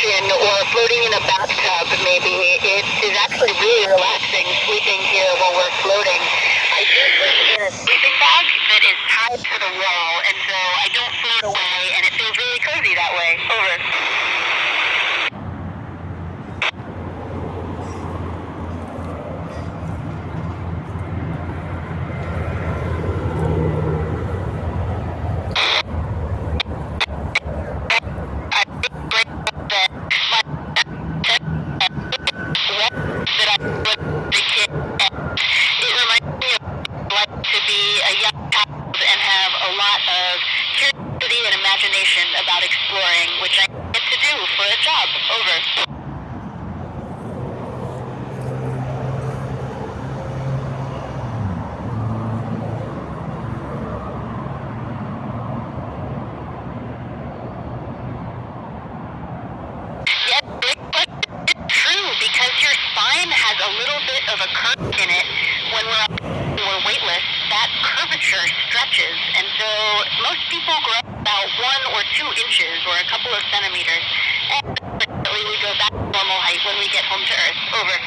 ocean or floating in a bathtub, maybe. It is actually really relaxing sleeping here while we're floating. I do sleep in a sleeping bag that is tied to the wall, and so I don't float away, and it feels really cozy that way. Over. About exploring, which I get to do for a job. Over. Yeah, it's true, because your spine has a little bit of a curve in it. When we're weightless, that curvature stretches, and so most people grow about 1 or 2 inches or a couple of centimeters, and we go back to normal height when we get home to Earth. Over.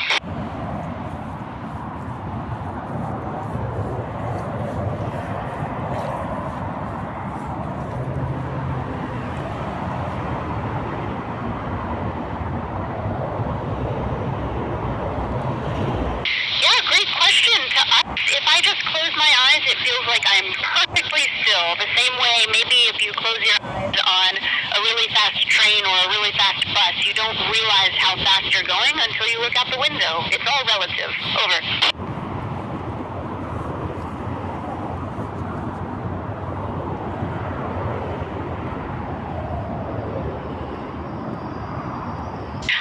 Yeah, great question. To us, if I just close my eyes, it feels like I'm perfectly still. The same way, maybe if you close your eyes on a really fast train or a really fast bus, you don't realize how fast you're going until you look out the window. It's all relative. Over.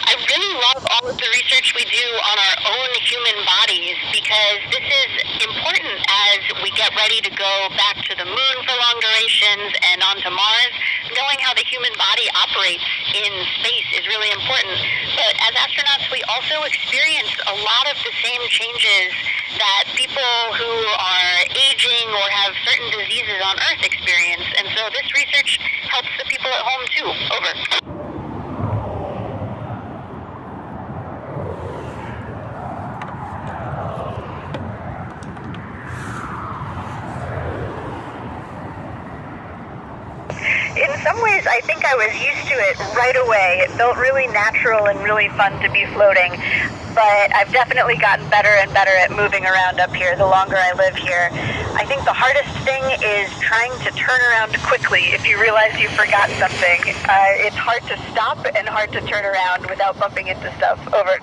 I really love all of the research we do on our own human bodies, because this is important as we get ready to go back to the moon for long durations and onto Mars. Knowing how the human body operates in space is really important. But as astronauts, we also experience a lot of the same changes that people who are aging or have certain diseases on Earth experience. And so this research helps the people at home too. Over. In some ways, I think I was used to it right away. It felt really natural and really fun to be floating. But I've definitely gotten better and better at moving around up here the longer I live here. I think the hardest thing is trying to turn around quickly if you realize you forgot something. It's hard to stop and hard to turn around without bumping into stuff. Over.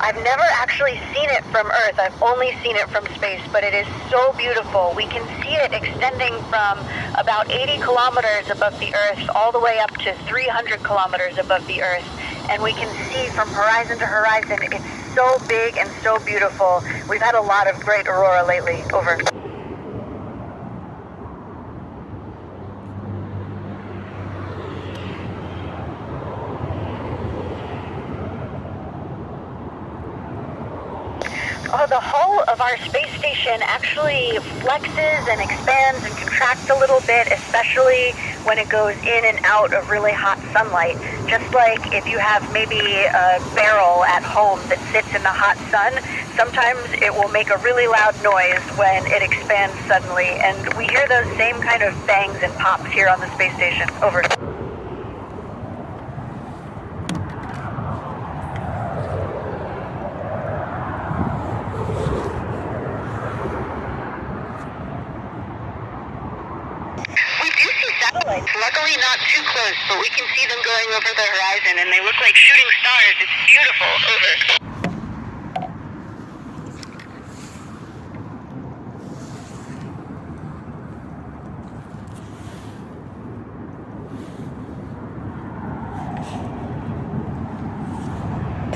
I've never actually seen it from Earth. I've only seen it from space, but it is so beautiful. We can see it extending from about 80 kilometers above the Earth all the way up to 300 kilometers above the Earth. And we can see from horizon to horizon. It's so big and so beautiful. We've had a lot of great aurora lately. Over. The hull of our space station actually flexes and expands and contracts a little bit, especially when it goes in and out of really hot sunlight. Just like if you have maybe a barrel at home that sits in the hot sun, sometimes it will make a really loud noise when it expands suddenly, and we hear those same kind of bangs and pops here on the space station. Over. Luckily not too close, but we can see them going over the horizon, and they look like shooting stars. It's beautiful. Over.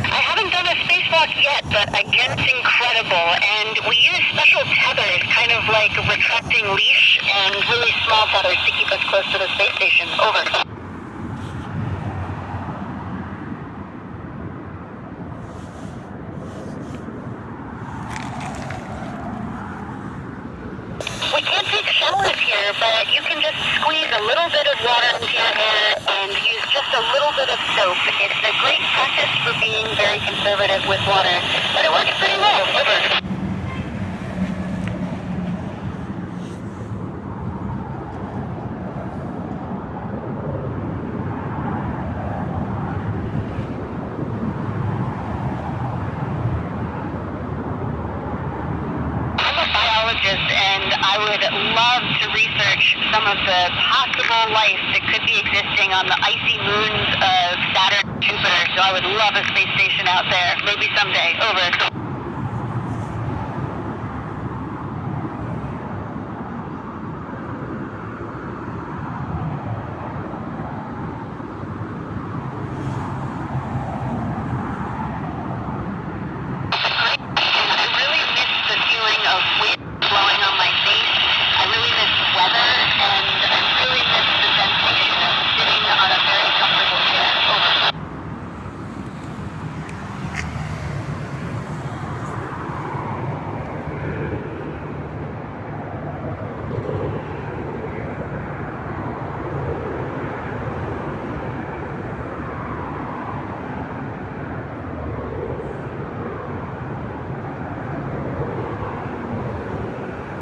I haven't done a spacewalk yet, but again, it's incredible, and we use special tethers, kind of like a retracting leash, and really small tethers to keep us close to the space station. Over. bit of water into your hair and use just a little bit of soap. It's a great practice for being very conservative with water, but it works pretty well. Over. And I would love to research some of the possible life that could be existing on the icy moons of Saturn and Jupiter. So I would love a space station out there, maybe someday. Over.